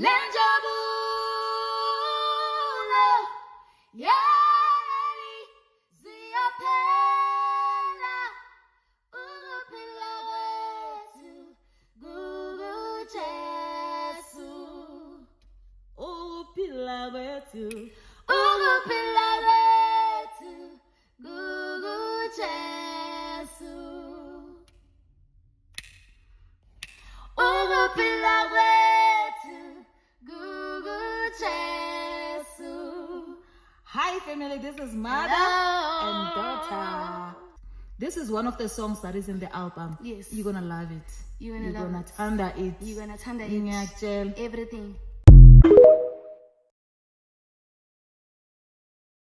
lenjabulo yali ziyaphela ukuphila kwethu kukuJesu Ukuphila kwethu ukuphila kwethu kukuJesu ukuphila kwethu kukuJesu. Hi family, this is mother and daughter. This is one of the songs that is in the album. Yes. You're gonna love it. You're gonna love it. Tanda it. You're gonna tanda it. Ngiyakutshela. Everything.